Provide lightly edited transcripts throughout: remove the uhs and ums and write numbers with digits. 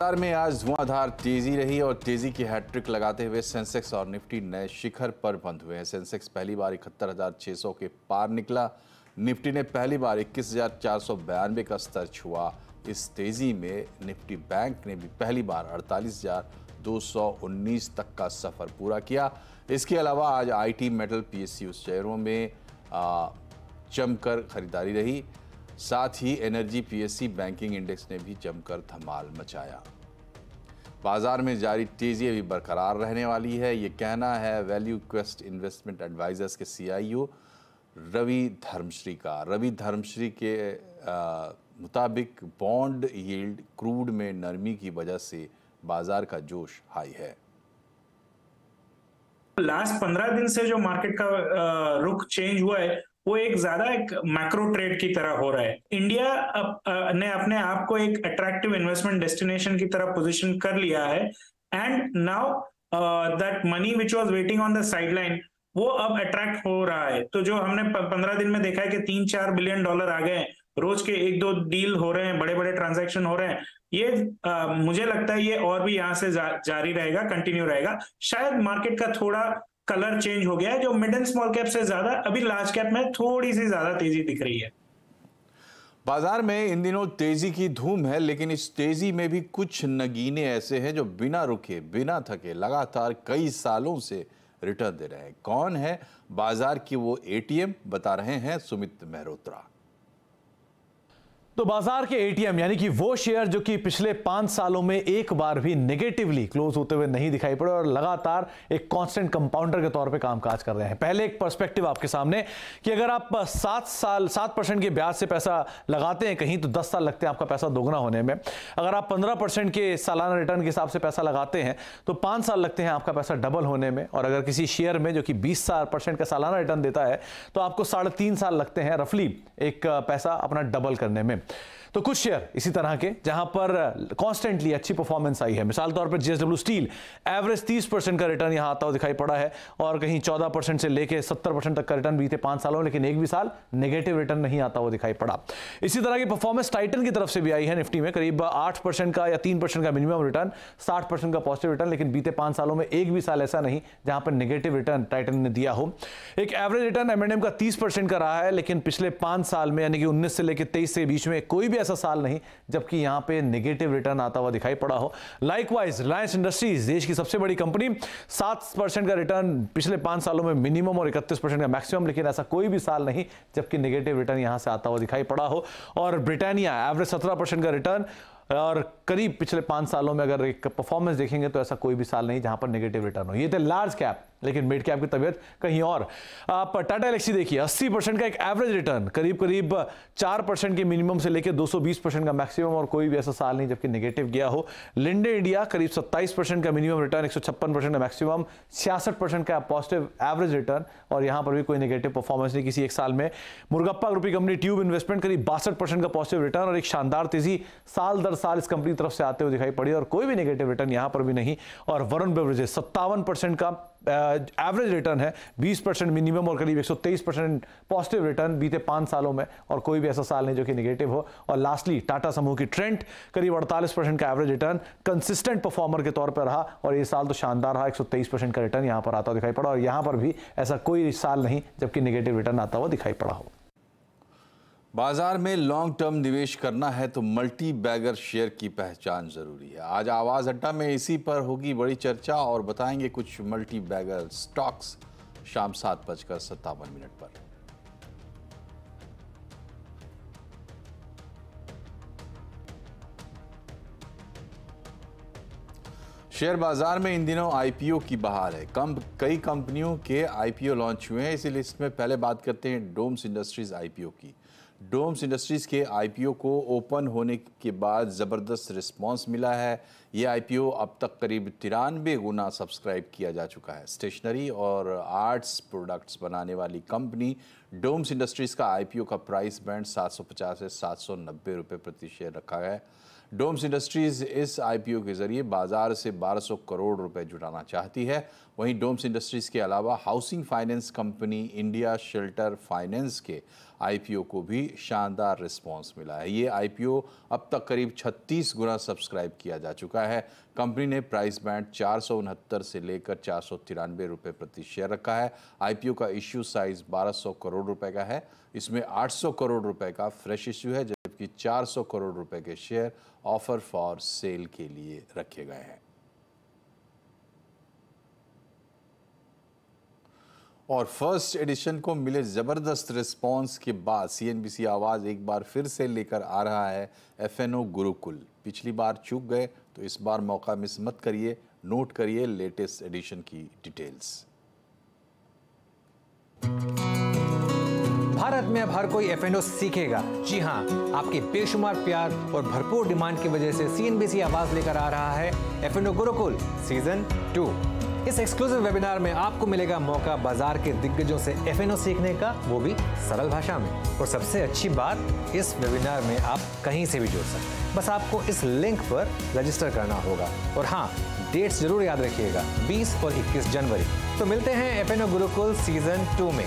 बाजार में आज धुआंधार तेजी रही और तेजी की हैट्रिक लगाते हुए सेंसेक्स और निफ्टी नए शिखर पर बंद हुए हैं। सेंसेक्स पहली बार 71,600 के पार निकला। निफ्टी ने पहली बार 21,492 का स्तर छुआ। इस तेजी में निफ्टी बैंक ने भी पहली बार 48,219 तक का सफर पूरा किया। इसके अलावा आज आईटी, मेटल, पीएसयू शेयरों में जमकर खरीदारी रही। साथ ही एनर्जी, पीएससी, बैंकिंग इंडेक्स ने भी जमकर धमाल मचाया। बाजार में जारी तेजी अभी बरकरार रहने वाली है, ये कहना है वैल्यू क्वेस्ट इन्वेस्टमेंट एडवाइजर्स के सीईओ रवि धर्मश्री का। रवि धर्मश्री के मुताबिक बॉन्ड यील्ड, क्रूड में नरमी की वजह से बाजार का जोश हाई है। लास्ट 15 दिन से जो मार्केट का रुख चेंज हुआ है वो एक मैक्रो ट्रेड की तरह हो रहा है। इंडिया ने अपने आप को एक अट्रैक्टिव इन्वेस्टमेंट डेस्टिनेशन की तरह पोजीशन कर लिया है and now that money which was waiting on the sideline वो अब अट्रैक्ट हो रहा है। तो जो हमने 15 दिन में देखा है कि 3-4 बिलियन डॉलर आ गए, रोज के 1-2 डील हो रहे हैं, बड़े बड़े ट्रांजैक्शन हो रहे हैं, ये मुझे लगता है ये और भी यहाँ से जारी रहेगा, कंटिन्यू रहेगा। शायद मार्केट का थोड़ा कलर चेंज हो गया है, जो मिड एंड स्मॉल कैप से ज्यादा अभी लार्ज कैप में थोड़ी सी ज्यादा तेजी दिख रही है। बाजार में इन दिनों तेजी की धूम है, लेकिन इस तेजी में भी कुछ नगीने ऐसे हैं जो बिना रुके, बिना थके लगातार कई सालों से रिटर्न दे रहे हैं। कौन है बाजार की वो एटीएम, बता रहे हैं सुमित मेहरोत्रा। तो बाजार के एटीएम यानी कि वो शेयर जो कि पिछले 5 सालों में एक बार भी नेगेटिवली क्लोज होते हुए नहीं दिखाई पड़े और लगातार एक कांस्टेंट कंपाउंडर के तौर पे कामकाज कर रहे हैं। पहले एक पर्सपेक्टिव आपके सामने कि अगर आप 7% के ब्याज से पैसा लगाते हैं कहीं तो 10 साल लगते हैं आपका पैसा दोगुना होने में। अगर आप 15% के सालाना रिटर्न के हिसाब से पैसा लगाते हैं तो 5 साल लगते हैं आपका पैसा डबल होने में। और अगर किसी शेयर में जो कि 20% का सालाना रिटर्न देता है तो आपको 3.5 साल लगते हैं रफली एक पैसा अपना डबल करने में। तो कुछ शेयर इसी तरह के जहां पर कॉन्स्टेंटली अच्छी परफॉर्मेंस आई है। मिसाल तौर पर जेएसडब्ल्यू स्टील एवरेज 30% का रिटर्न यहां आता हुआ दिखाई पड़ा है और कहीं 14% से लेकर 70% तक का रिटर्न बीते 5 सालों में, लेकिन एक भी साल नेगेटिव रिटर्न नहीं आता हुआ दिखाई पड़ा। इसी तरह की परफॉर्मेंस टाइटन की तरफ से भी आई है। निफ्टी में करीब 8% का या 3% का मिनिमम रिटर्न, 60% का पॉजिटिव रिटर्न, लेकिन बीते 5 सालों में एक भी साल ऐसा नहीं जहां पर नेगेटिव रिटर्न टाइटन ने दिया हो। एक एवरेज रिटर्न एमएनएम का 30% का रहा है, लेकिन पिछले 5 साल में यानी कि 19 से लेकर 23 के बीच में कोई भी ऐसा साल नहीं जबकि यहां पे नेगेटिव रिटर्न आता हुआ दिखाई पड़ा हो। लाइकवाइज रिलायंस इंडस्ट्रीज देश की सबसे बड़ी कंपनी, 7% का रिटर्न पिछले 5 सालों में मिनिमम और 31% का मैक्सिमम, लेकिन ऐसा कोई भी साल नहीं जबकि नेगेटिव रिटर्न यहां से आता हुआ दिखाई पड़ा हो। और ब्रिटानिया एवरेज 17% का रिटर्न और करीब पिछले 5 सालों में अगर एक परफॉर्मेंस देखेंगे तो ऐसा कोई भी साल नहीं जहां पर नेगेटिव रिटर्न हो। ये थे लार्ज कैप, लेकिन मिड कैप की तबीयत कहीं और। आप टाटा एल्क्सी देखिए, 80% का एक एवरेज रिटर्न, करीब 4% के मिनिमम से लेकर 220% का मैक्सिमम, और कोई भी ऐसा साल नहीं जबकि नेगेटिव गया हो। लिंडे इंडिया करीब 27% का मिनिमम रिटर्न, 156% का मैक्सिमम, 66% का पॉजिटिव एवरेज रिटर्न, और यहां पर भी कोई नेगेटिव परफॉर्मेंस नहीं किसी एक साल में। मुर्गप्पा ग्रुप की कंपनी ट्यूब इन्वेस्टमेंट करीब 62% का पॉजिटिव रिटर्न और एक शानदार तेजी साल दर साल इस कंपनी की तरफ से आते हुए दिखाई पड़ी और कोई भी नेगेटिव रिटर्न यहां पर भी नहीं। और वरुण बेवरेजेस 57% का एवरेज रिटर्न है, 20% मिनिमम और करीब 123% पॉजिटिव रिटर्न बीते 5 सालों में, और कोई भी ऐसा साल नहीं जो कि नेगेटिव हो। और लास्टली टाटा समूह की ट्रेंट करीब 48% का एवरेज रिटर्न, कंसिस्टेंट परफॉर्मर के तौर पर रहा और ये साल तो शानदार रहा, 123% का रिटर्न यहां पर आता हुआ दिखाई पड़ा। और यहां पर भी ऐसा कोई साल नहीं जबकि नेगेटिव रिटर्न आता हुआ दिखाई पड़ा हो। बाजार में लॉन्ग टर्म निवेश करना है तो मल्टी बैगर शेयर की पहचान जरूरी है। आज आवाज अड्डा में इसी पर होगी बड़ी चर्चा और बताएंगे कुछ मल्टी बैगर स्टॉक्स शाम 7:57 पर। शेयर बाजार में इन दिनों आईपीओ की बहार है। कई कंपनियों के आईपीओ लॉन्च हुए हैं। इसी लिस्ट में पहले बात करते हैं डोम्स इंडस्ट्रीज आईपीओ की। डोम्स इंडस्ट्रीज के आईपीओ को ओपन होने के बाद ज़बरदस्त रिस्पांस मिला है। ये आईपीओ अब तक करीब 93 गुना सब्सक्राइब किया जा चुका है। स्टेशनरी और आर्ट्स प्रोडक्ट्स बनाने वाली कंपनी डोम्स इंडस्ट्रीज का आईपीओ का प्राइस बैंड 750 से 790 रुपये प्रति शेयर रखा है। डोम्स इंडस्ट्रीज इस आईपीओ के जरिए बाजार से 1200 करोड़ रुपए जुटाना चाहती है। वहीं डोम्स इंडस्ट्रीज के अलावा housing finance company India shelter finance के आईपीओ को भी शानदार रिस्पांस मिला है। ये आईपीओ अब तक करीब 36 गुना सब्सक्राइब किया जा चुका है। कंपनी ने प्राइस बैंड 469 से लेकर 493 रुपए प्रति शेयर रखा है। आईपीओ का इश्यू साइज 1200 करोड़ रुपए का है। इसमें 800 करोड़ रुपए का फ्रेश इश्यू है, जबकि 400 करोड़ रुपए के शेयर ऑफर फॉर सेल के लिए रखे गए हैं। और फर्स्ट एडिशन को मिले जबरदस्त रिस्पांस के बाद सीएनबीसी आवाज एक बार फिर से लेकर आ रहा है एफएनओ गुरुकुल। पिछली बार चूक गए तो इस बार मौका मिस मत करिए। नोट करिए लेटेस्ट एडिशन की डिटेल्स। भारत में अब हर कोई एफएनओ सीखेगा। जी हां, आपके बेशुमार प्यार और भरपूर डिमांड की वजह से सीएनबीसी आवाज लेकर आ रहा है एफएनओ गुरुकुल सीजन 2। इस एक्सक्लूसिव वेबिनार में आपको मिलेगा मौका बाजार के दिग्गजों से एफएनओ सीखने का, वो भी सरल भाषा में। और सबसे अच्छी बात, इस वेबिनार में आप कहीं से भी जुड़ सकते हैं। बस आपको इस लिंक पर रजिस्टर करना होगा। और हाँ, डेट्स जरूर याद रखिएगा, 20 और 21 जनवरी। तो मिलते हैं एफएनओ गुरुकुल सीजन 2 में।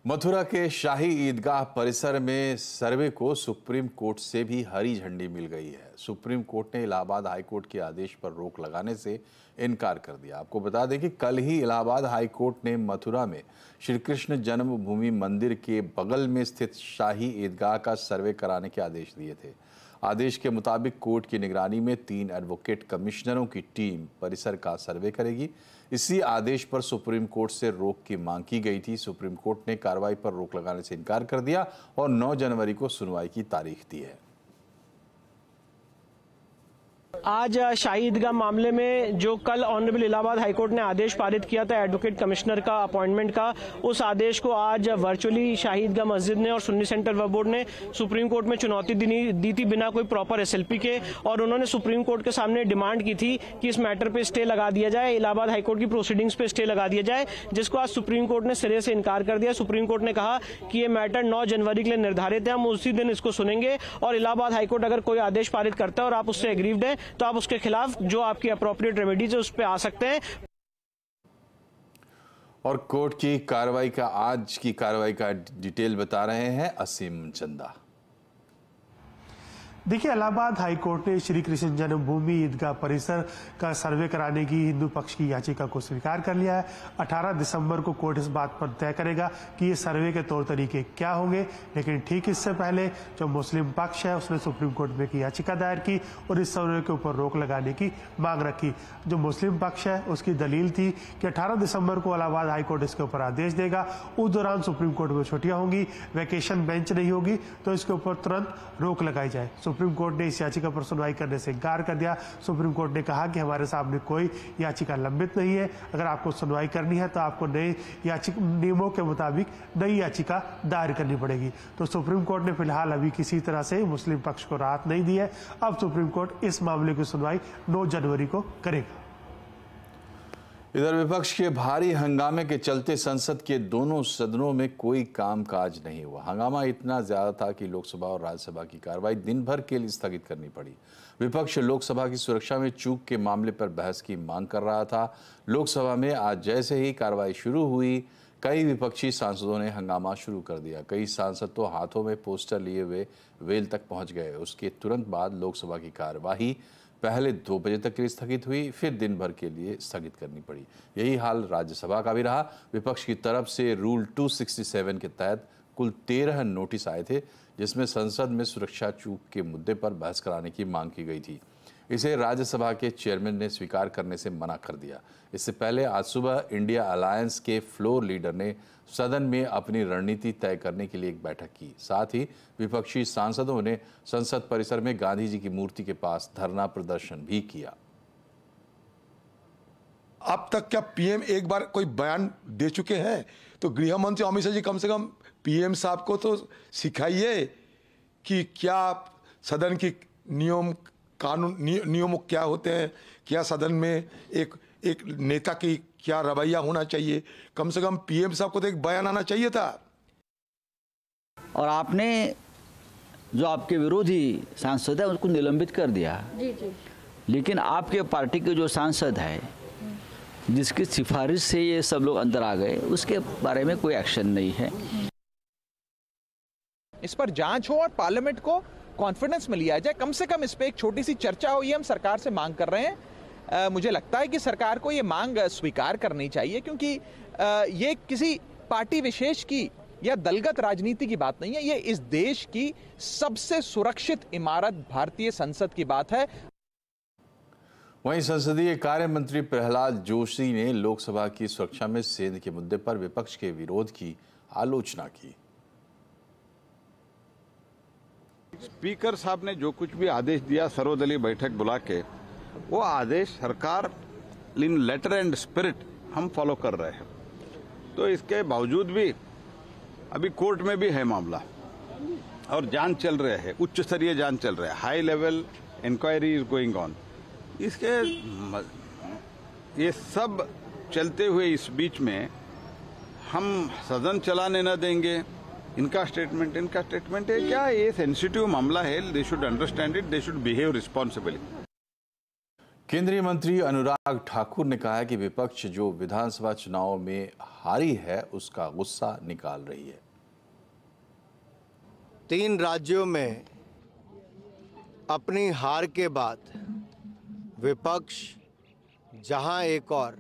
मथुरा के शाही ईदगाह परिसर में सर्वे को सुप्रीम कोर्ट से भी हरी झंडी मिल गई है। सुप्रीम कोर्ट ने इलाहाबाद हाई कोर्ट के आदेश पर रोक लगाने से इनकार कर दिया। आपको बता दें कि कल ही इलाहाबाद हाई कोर्ट ने मथुरा में श्री कृष्ण जन्मभूमि मंदिर के बगल में स्थित शाही ईदगाह का सर्वे कराने के आदेश दिए थे। आदेश के मुताबिक कोर्ट की निगरानी में 3 एडवोकेट कमिश्नरों की टीम परिसर का सर्वे करेगी। इसी आदेश पर सुप्रीम कोर्ट से रोक की मांग की गई थी। सुप्रीम कोर्ट ने कार्रवाई पर रोक लगाने से इनकार कर दिया और 9 जनवरी को सुनवाई की तारीख दी है। आज शाही ईदगाह मामले में जो कल ऑनरेबल इलाहाबाद हाईकोर्ट ने आदेश पारित किया था एडवोकेट कमिश्नर का अपॉइंटमेंट का, उस आदेश को आज वर्चुअली शाही ईदगाह मस्जिद ने और सुन्नी सेंटर वक्फ बोर्ड ने सुप्रीम कोर्ट में चुनौती दी थी बिना कोई प्रॉपर एसएलपी के। और उन्होंने सुप्रीम कोर्ट के सामने डिमांड की थी कि इस मैटर पे स्टे लगा दिया जाए, इलाहाबाद हाईकोर्ट की प्रोसीडिंग्स पे स्टे लगा दिया जाए, जिसको आज सुप्रीम कोर्ट ने सिरे से इनकार कर दिया। सुप्रीम कोर्ट ने कहा कि ये मैटर 9 जनवरी के लिए निर्धारित है, हम उसी दिन इसको सुनेंगे और इलाहाबाद हाईकोर्ट अगर कोई आदेश पारित करता है और आप उससे एग्रीव्ड हैं तो आप उसके खिलाफ जो आपकी अप्रोप्रिएट रेमेडीज है उस पे आ सकते हैं। और कोर्ट की कार्रवाई का आज की कार्रवाई का डिटेल बता रहे हैं असीम चंदा। देखिए, इलाहाबाद हाईकोर्ट ने श्री कृष्ण जन्मभूमि ईदगाह परिसर का सर्वे कराने की हिंदू पक्ष की याचिका को स्वीकार कर लिया है। 18 दिसंबर को कोर्ट इस बात पर तय करेगा कि ये सर्वे के तौर तरीके क्या होंगे। लेकिन ठीक इससे पहले जो मुस्लिम पक्ष है उसने सुप्रीम कोर्ट में एक याचिका दायर की और इस सर्वे के ऊपर रोक लगाने की मांग रखी। जो मुस्लिम पक्ष है उसकी दलील थी कि 18 दिसंबर को इलाहाबाद हाईकोर्ट इसके ऊपर आदेश देगा, उस दौरान सुप्रीम कोर्ट में छुट्टियां होंगी, वैकेशन बेंच नहीं होगी, तो इसके ऊपर तुरंत रोक लगाई जाए। सुप्रीम कोर्ट ने इस याचिका पर सुनवाई करने से इनकार कर दिया। सुप्रीम कोर्ट ने कहा कि हमारे सामने कोई याचिका लंबित नहीं है, अगर आपको सुनवाई करनी है तो आपको नए नियमों के मुताबिक नई याचिका दायर करनी पड़ेगी। तो सुप्रीम कोर्ट ने फिलहाल अभी किसी तरह से मुस्लिम पक्ष को राहत नहीं दी है। अब सुप्रीम कोर्ट इस मामले की सुनवाई 9 जनवरी को करेगा। इधर विपक्ष के भारी हंगामे के चलते संसद के दोनों सदनों में कोई कामकाज नहीं हुआ। हंगामा इतना ज्यादा था कि लोकसभा और राज्यसभा की कार्रवाई दिन भर के लिए स्थगित करनी पड़ी। विपक्ष लोकसभा की सुरक्षा में चूक के मामले पर बहस की मांग कर रहा था। लोकसभा में आज जैसे ही कार्रवाई शुरू हुई, कई विपक्षी सांसदों ने हंगामा शुरू कर दिया। कई सांसद तो हाथों में पोस्टर लिए हुए वेल तक पहुंच गए। उसके तुरंत बाद लोकसभा की कार्यवाही पहले 2 बजे तक के लिए स्थगित हुई, फिर दिन भर के लिए स्थगित करनी पड़ी। यही हाल राज्यसभा का भी रहा। विपक्ष की तरफ से रूल 267 के तहत कुल 13 नोटिस आए थे, जिसमें संसद में सुरक्षा चूक के मुद्दे पर बहस कराने की मांग की गई थी। इसे राज्यसभा के चेयरमैन ने स्वीकार करने से मना कर दिया। इससे पहले आज सुबह इंडिया अलायंस के फ्लोर लीडर ने सदन में अपनी रणनीति तय करने के लिए एक बैठक की। साथ ही विपक्षी सांसदों ने संसद परिसर में गांधी जी की मूर्ति के पास धरना प्रदर्शन भी किया। अब तक क्या पीएम एक बार कोई बयान दे चुके हैं? तो गृह मंत्री अमित शाह जी कम से कम पीएम साहब को तो सिखाइए कि क्या सदन की नियम क्या होते हैं, क्या सदन में एक नेता की क्या रवैया होना चाहिए। कम से कम पीएम साहब को तो एक बयान आना चाहिए था। और आपने जो आपके विरोधी सांसद है उसको निलंबित कर दिया। जी जी। लेकिन आपके पार्टी के जो सांसद है जिसकी सिफारिश से ये सब लोग अंदर आ गए, उसके बारे में कोई एक्शन नहीं है। इस पर जांच हो और पार्लियामेंट को कॉन्फिडेंस में लिया जाए, कम से कम इस पे एक छोटी सी चर्चा हो, ये हम सरकार से मांग कर रहे हैं। मुझे लगता है कि सरकार को ये मांग स्वीकार करनी चाहिए, क्योंकि ये किसी पार्टी विशेष की या दलगत राजनीति की बात नहीं है, ये इस देश की सबसे सुरक्षित इमारत भारतीय संसद की बात है। वहीं संसदीय कार्य मंत्री प्रहलाद जोशी ने लोकसभा की सुरक्षा में सेंध के मुद्दे पर विपक्ष के विरोध की आलोचना की। स्पीकर साहब ने जो कुछ भी आदेश दिया सर्वदलीय बैठक बुला के, वो आदेश सरकार इन लेटर एंड स्पिरिट हम फॉलो कर रहे हैं। तो इसके बावजूद भी अभी कोर्ट में भी है मामला और जांच चल रहे है, उच्च स्तरीय जांच चल रहा है, high level inquiry is going on. इसके ये सब चलते हुए इस बीच में हम सदन चलाने न देंगे। इनका स्टेटमेंट है क्या, ये सेंसिटिव मामला है, they should understand it, they should behave responsibly. केंद्रीय मंत्री अनुराग ठाकुर ने कहा है कि विपक्ष जो विधानसभा चुनाव में हारी है उसका गुस्सा निकाल रही है। 3 राज्यों में अपनी हार के बाद विपक्ष जहां एक और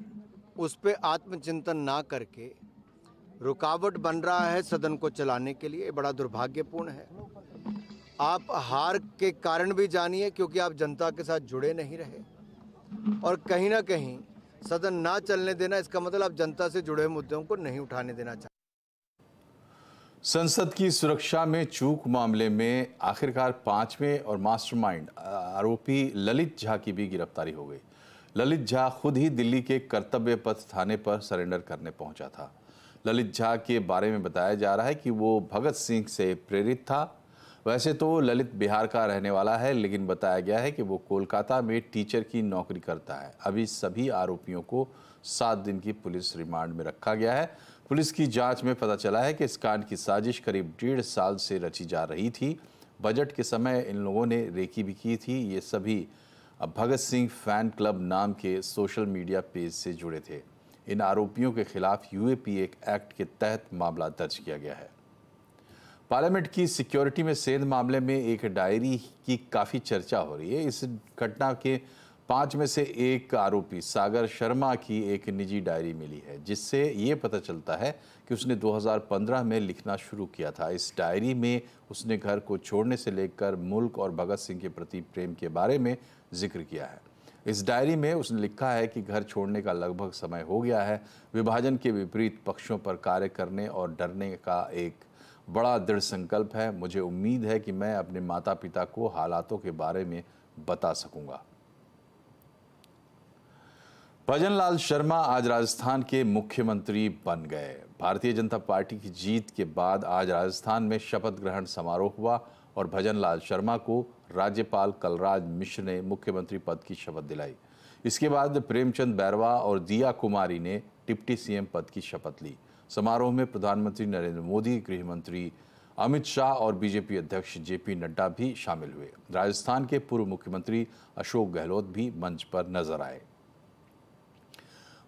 उस पे आत्मचिंतन ना करके रुकावट बन रहा है सदन को चलाने के लिए, बड़ा दुर्भाग्यपूर्ण है। आप हार के कारण भी जानिए, क्योंकि आप जनता के साथ जुड़े नहीं रहे, और कहीं ना कहीं सदन ना चलने देना, इसका मतलब आप जनता से जुड़े मुद्दों को नहीं उठाने देना चाहते। संसद की सुरक्षा में चूक मामले में आखिरकार 5वें और मास्टरमाइंड आरोपी ललित झा की भी गिरफ्तारी हो गई। ललित झा खुद ही दिल्ली के कर्तव्य पथ थाने पर सरेंडर करने पहुंचा था। ललित झा के बारे में बताया जा रहा है कि वो भगत सिंह से प्रेरित था। वैसे तो ललित बिहार का रहने वाला है, लेकिन बताया गया है कि वो कोलकाता में टीचर की नौकरी करता है। अभी सभी आरोपियों को 7 दिन की पुलिस रिमांड में रखा गया है। पुलिस की जांच में पता चला है कि इस कांड की साजिश करीब 1.5 साल से रची जा रही थी। बजट के समय इन लोगों ने रेकी भी की थी। ये सभी भगत सिंह फैन क्लब नाम के सोशल मीडिया पेज से जुड़े थे। इन आरोपियों के खिलाफ यूएपी एक्ट के तहत मामला दर्ज किया गया है। पार्लियामेंट की सिक्योरिटी में सेंध मामले में एक डायरी की काफ़ी चर्चा हो रही है। इस घटना के 5 में से एक आरोपी सागर शर्मा की एक निजी डायरी मिली है, जिससे ये पता चलता है कि उसने 2015 में लिखना शुरू किया था। इस डायरी में उसने घर को छोड़ने से लेकर मुल्क और भगत सिंह के प्रति प्रेम के बारे में जिक्र किया है। इस डायरी में उसने लिखा है कि घर छोड़ने का लगभग समय हो गया है। विभाजन के विपरीत पक्षों पर कार्य करने और डरने का एक बड़ा दृढ़ संकल्प है। मुझे उम्मीद है कि मैं अपने माता पिता को हालातों के बारे में बता सकूंगा। भजनलाल शर्मा आज राजस्थान के मुख्यमंत्री बन गए। भारतीय जनता पार्टी की जीत के बाद आज राजस्थान में शपथ ग्रहण समारोह हुआ और भजनलाल शर्मा को राज्यपाल कलराज मिश्र ने मुख्यमंत्री पद की शपथ दिलाई। इसके बाद प्रेमचंद बैरवा और दिया कुमारी ने डिप्टी सीएम पद की शपथ ली। समारोह में प्रधानमंत्री नरेंद्र मोदी, गृह मंत्री अमित शाह और बीजेपी अध्यक्ष जेपी नड्डा भी शामिल हुए। राजस्थान के पूर्व मुख्यमंत्री अशोक गहलोत भी मंच पर नजर आए।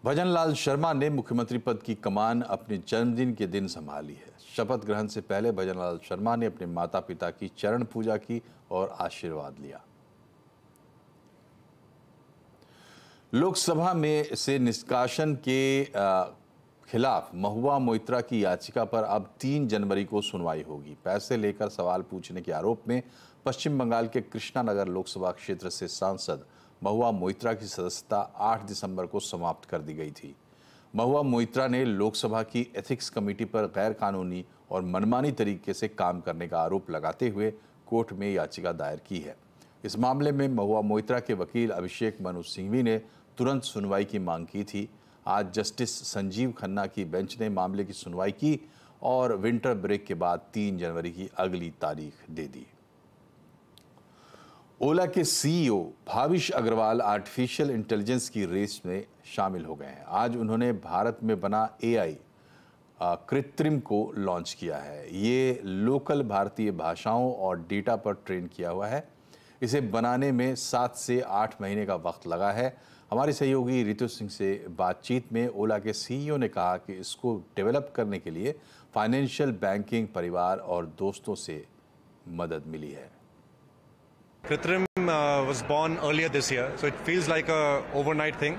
भजनलाल शर्मा ने मुख्यमंत्री पद की कमान अपने जन्मदिन के दिन संभाली है। शपथ ग्रहण से पहले भजनलाल शर्मा ने अपने माता पिता की चरण पूजा की और आशीर्वाद लिया। लोकसभा में से निष्कासन के खिलाफ महुआ मोइत्रा की याचिका पर अब 3 जनवरी को सुनवाई होगी। पैसे लेकर सवाल पूछने के आरोप में पश्चिम बंगाल के कृष्णानगर लोकसभा क्षेत्र से सांसद महुआ मोइत्रा की सदस्यता 8 दिसंबर को समाप्त कर दी गई थी। महुआ मोइत्रा ने लोकसभा की एथिक्स कमेटी पर गैर कानूनी और मनमानी तरीके से काम करने का आरोप लगाते हुए कोर्ट में याचिका दायर की है। इस मामले में महुआ मोइत्रा के वकील अभिषेक मनु सिंघवी ने तुरंत सुनवाई की मांग की थी। आज जस्टिस संजीव खन्ना की बेंच ने मामले की सुनवाई की और विंटर ब्रेक के बाद 3 जनवरी की अगली तारीख दे दी। ओला के CEO Bhavish Aggarwal artificial intelligence की रेस में शामिल हो गए हैं। आज उन्होंने भारत में बना एआई कृत्रिम को लॉन्च किया है। ये लोकल भारतीय भाषाओं और डेटा पर ट्रेन किया हुआ है। इसे बनाने में 7 से 8 महीने का वक्त लगा है। हमारी सहयोगी रितु सिंह से बातचीत में ओला के सीईओ ने कहा कि इसको डेवलप करने के लिए फाइनेंशियल बैंकिंग परिवार और दोस्तों से मदद मिली है। Kritrim was born earlier this year, so it feels like a overnight thing.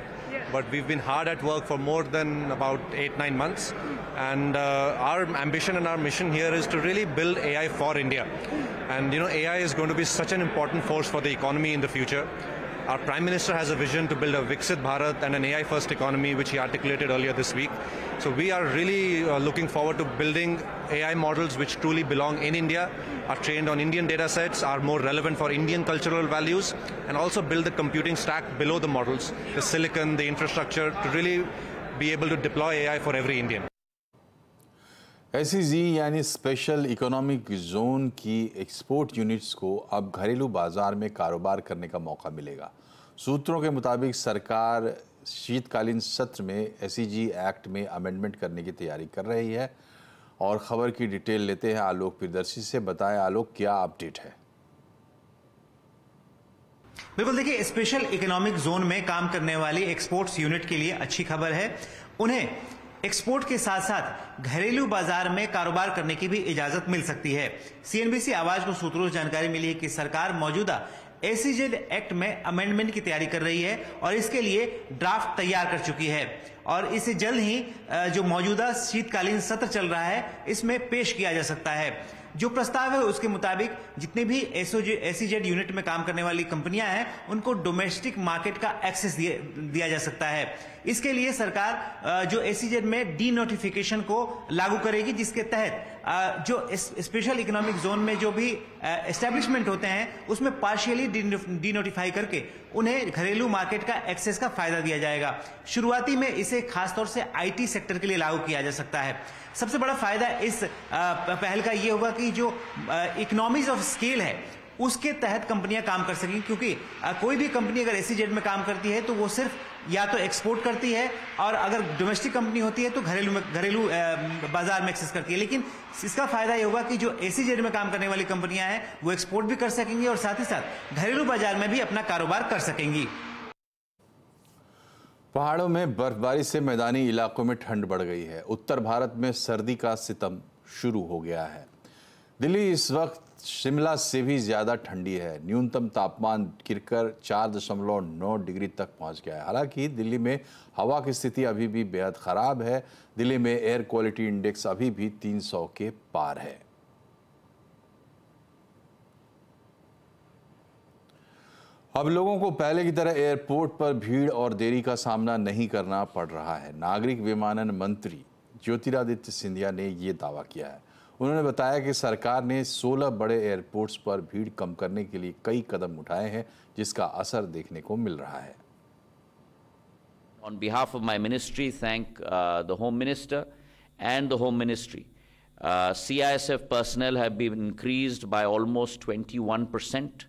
But we've been hard at work for more than about 8-9 months, and our ambition and our mission here is to really build AI for India. And AI is going to be such an important force for the economy in the future. Our Prime Minister has a vision to build a Viksit Bharat and an AI-first economy, which he articulated earlier this week. So we are really looking forward to building AI models which truly belong in India, are trained on Indian data sets, are more relevant for Indian cultural values, and also build the computing stack below the models, the silicon, the infrastructure, to really be able to deploy AI for every Indian. SEZ यानी special economic zone की export units को अब घरेलू बाजार में कारोबार करने का मौका मिलेगा। सूत्रों के मुताबिक सरकार शीतकालीन सत्र में SEZ एक्ट में अमेंडमेंट करने की तैयारी कर रही है। और खबर की डिटेल लेते हैं आलोक प्रियदर्शी से। बताएं आलोक, क्या अपडेट है? बिल्कुल, देखिए, स्पेशल इकोनॉमिक जोन में काम करने वाली एक्सपोर्ट्स यूनिट के लिए अच्छी खबर है। उन्हें एक्सपोर्ट के साथ साथ घरेलू बाजार में कारोबार करने की भी इजाजत मिल सकती है। CNBC आवाज को सूत्रों से जानकारी मिली है कि सरकार मौजूदा SEZ एक्ट में अमेंडमेंट की तैयारी कर रही है और इसके लिए ड्राफ्ट तैयार कर चुकी है और इसे जल्द ही जो मौजूदा शीतकालीन सत्र चल रहा है इसमें पेश किया जा सकता है। जो प्रस्ताव है उसके मुताबिक जितने भी SEZ यूनिट में काम करने वाली कंपनियां हैं उनको डोमेस्टिक मार्केट का एक्सेस दिया जा सकता है। इसके लिए सरकार जो SEZ में डी नोटिफिकेशन को लागू करेगी, जिसके तहत जो स्पेशल इकोनॉमिक जोन में जो भी एस्टेब्लिशमेंट होते हैं उसमें पार्शियली डी नोटिफाई करके उन्हें घरेलू मार्केट का एक्सेस का फायदा दिया जाएगा। शुरुआती में इसे खासतौर से IT सेक्टर के लिए लागू किया जा सकता है। सबसे बड़ा फायदा इस पहल का यह होगा कि जो इकोनॉमीज ऑफ स्केल है उसके तहत कंपनियां काम कर सकेंगी, क्योंकि कोई भी कंपनी अगर SEZ में काम करती है तो वो सिर्फ या तो एक्सपोर्ट करती है और अगर डोमेस्टिक कंपनी होती है तो घरेलू बाजार में एक्सेस करती है। लेकिन इसका फायदा ये होगा कि जो SEZ में काम करने वाली कंपनियां हैं वो एक्सपोर्ट भी कर सकेंगी और साथ ही साथ घरेलू बाजार में भी अपना कारोबार कर सकेंगी। पहाड़ों में बर्फबारी से मैदानी इलाकों में ठंड बढ़ गई है। उत्तर भारत में सर्दी का सितम शुरू हो गया है। दिल्ली इस वक्त शिमला से भी ज़्यादा ठंडी है। न्यूनतम तापमान गिरकर 4.9 डिग्री तक पहुंच गया है। हालांकि दिल्ली में हवा की स्थिति अभी भी बेहद ख़राब है। दिल्ली में एयर क्वालिटी इंडेक्स अभी भी 300 के पार है। अब लोगों को पहले की तरह एयरपोर्ट पर भीड़ और देरी का सामना नहीं करना पड़ रहा है। नागरिक विमानन मंत्री ज्योतिरादित्य सिंधिया ने ये दावा किया है। उन्होंने बताया कि सरकार ने 16 बड़े एयरपोर्ट्स पर भीड़ कम करने के लिए कई कदम उठाए हैं, जिसका असर देखने को मिल रहा है। On behalf of my ministry, thank the Home Minister and the Home Ministry. CISF personnel have been increased by almost 21%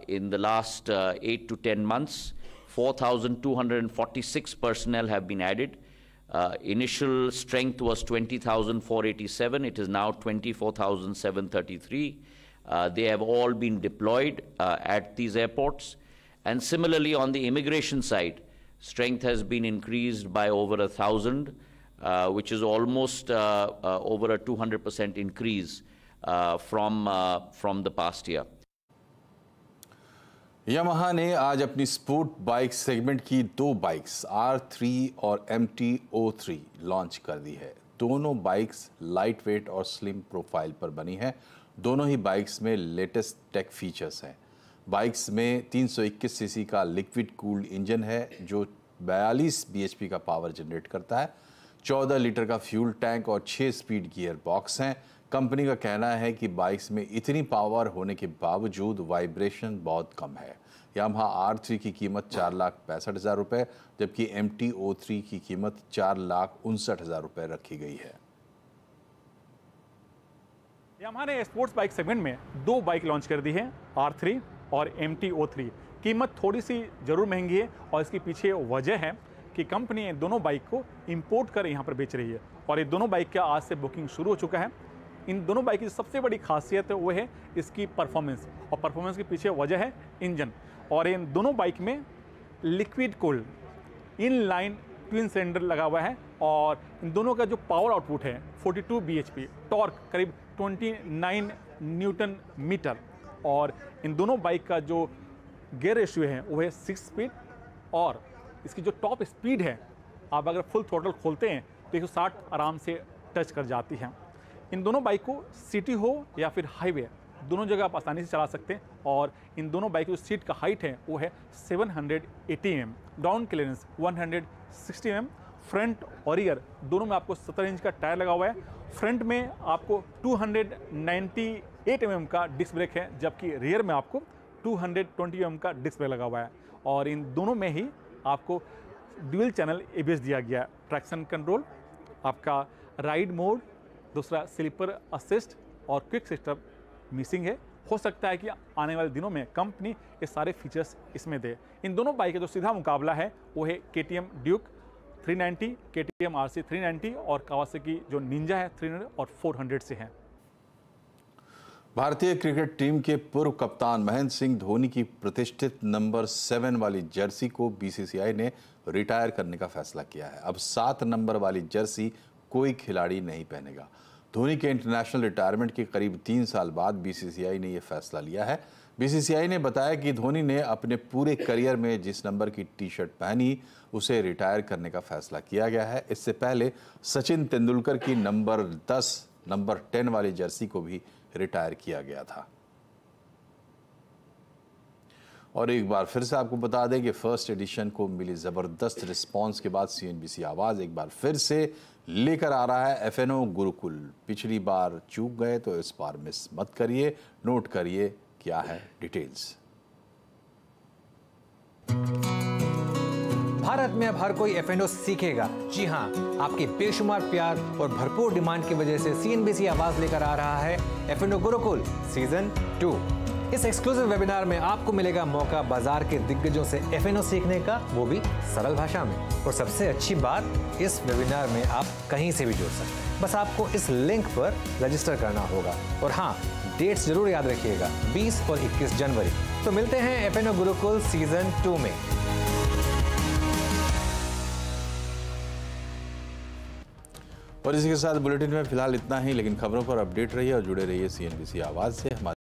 in the last 8 to 10 months. 4,246 personnel have been added. Initial strength was 20,487. It is now 24,733. They have all been deployed at these airports. And similarly, on the immigration side, strength has been increased by over 1,000, which is almost over a 200% increase from the past year. Yamaha ने आज अपनी sport bike segment की 2 bikes R3 और MT-03 launch कर दी है। दोनों bikes light weight और slim profile पर बनी है। दोनों ही बाइक्स में लेटेस्ट टेक फीचर्स हैं। बाइक्स में 321 सीसी का लिक्विड कूल्ड इंजन है जो 42 bhp का पावर जनरेट करता है। 14 लीटर का फ्यूल टैंक और 6 स्पीड गियर बॉक्स हैं। कंपनी का कहना है कि बाइक्स में इतनी पावर होने के बावजूद वाइब्रेशन बहुत कम है। यामाहा R3 की कीमत 4,65,000 रुपये, जबकि MT-03 की कीमत 4,59,000 रुपये रखी गई है। यामाहा ने स्पोर्ट्स बाइक सेगमेंट में 2 बाइक लॉन्च कर दी है, R3 और MT-03। कीमत थोड़ी सी जरूर महंगी है और इसके पीछे वजह है कि कंपनी दोनों बाइक को इंपोर्ट कर यहाँ पर बेच रही है और ये दोनों बाइक का आज से बुकिंग शुरू हो चुका है। इन दोनों बाइक की सबसे बड़ी खासियत है वो है इसकी परफॉर्मेंस, और परफॉर्मेंस के पीछे वजह है इंजन। और इन दोनों बाइक में liquid cooled in line twin cylinder लगा हुआ है, और इन दोनों का जो पावर आउटपुट है 42 bhp, टॉर्क करीब 29 न्यूटन मीटर, और इन दोनों बाइक का जो गियर रेशियो है वो है 6 स्पीड, और इसकी जो टॉप स्पीड है आप अगर फुल थ्रोटल खोलते हैं तो 160 आराम से टच कर जाती है। इन दोनों बाइक को सिटी हो या फिर हाईवे दोनों जगह आप आसानी से चला सकते हैं, और इन दोनों बाइक की जो सीट का हाइट है वो है 780 mm, down clearance 160 mm, front और रियर दोनों में आपको 17 इंच का टायर लगा हुआ है। फ्रंट में आपको 298 mm का डिस्क ब्रेक है, जबकि रियर में आपको 220 mm का डिस्क ब्रेक लगा हुआ है, और इन दोनों में ही आपको ड्यूल चैनल ABS दिया गया है। ट्रैक्शन कंट्रोल, आपका राइड मोड, दूसरा स्लीपर असिस्ट और क्विक सिस्टम मिसिंग है। हो सकता है कि आने वाले दिनों में कंपनी ये सारे फीचर्स इसमें दे। इन दोनों बाइक का जो सीधा मुकाबला है वो है KTM ड्यूक 390, KTM RC 390 और कावासाकी जो निंजा है 300 और 400 से है। भारतीय क्रिकेट टीम के पूर्व कप्तान महेंद्र सिंह धोनी की प्रतिष्ठित नंबर 7 वाली जर्सी को BCCI ने रिटायर करने का फैसला किया है। अब 7 नंबर वाली जर्सी कोई खिलाड़ी नहीं पहनेगा। धोनी के इंटरनेशनल रिटायरमेंट के करीब 3 साल बाद BCCI ने यह फैसला लिया है। BCCI ने बताया कि धोनी ने अपने पूरे करियर में जिस नंबर की टी-शर्ट पहनी उसे रिटायर करने का फैसला किया गया है। इससे पहले सचिन तेंदुलकर की नंबर 10, नंबर 10 वाली जर्सी को भी रिटायर किया गया था। और एक बार फिर से आपको बता दें कि फर्स्ट एडिशन को मिली जबरदस्त रिस्पांस के बाद CNBC आवाज एक बार फिर से लेकर आ रहा है FNO गुरुकुल। पिछली बार चूक गए तो इस बार मिस मत करिए। नोट करिए क्या है डिटेल्स। भारत में अब हर कोई FNO सीखेगा। जी हाँ, आपके बेशुमार प्यार और भरपूर डिमांड की वजह से CNBC आवाज लेकर आ रहा है FNO गुरुकुल सीजन 2। इस एक्सक्लूसिव वेबिनार में आपको मिलेगा मौका बाजार के दिग्गजों से FNO सीखने का, वो भी सरल भाषा में। और सबसे अच्छी बात, इस वेबिनार में आप कहीं से भी जुड़ सकते हैं। बस आपको इस लिंक पर रजिस्टर करना होगा। और हाँ, डेट्स जरूर याद रखिएगा, 20 और 21 जनवरी। तो मिलते हैं FNO गुरुकुल सीजन 2 में। और इसी के साथ बुलेटिन में फिलहाल इतना ही, लेकिन खबरों पर अपडेट रहिए और जुड़े रहिए CNBC आवाज से। हमारे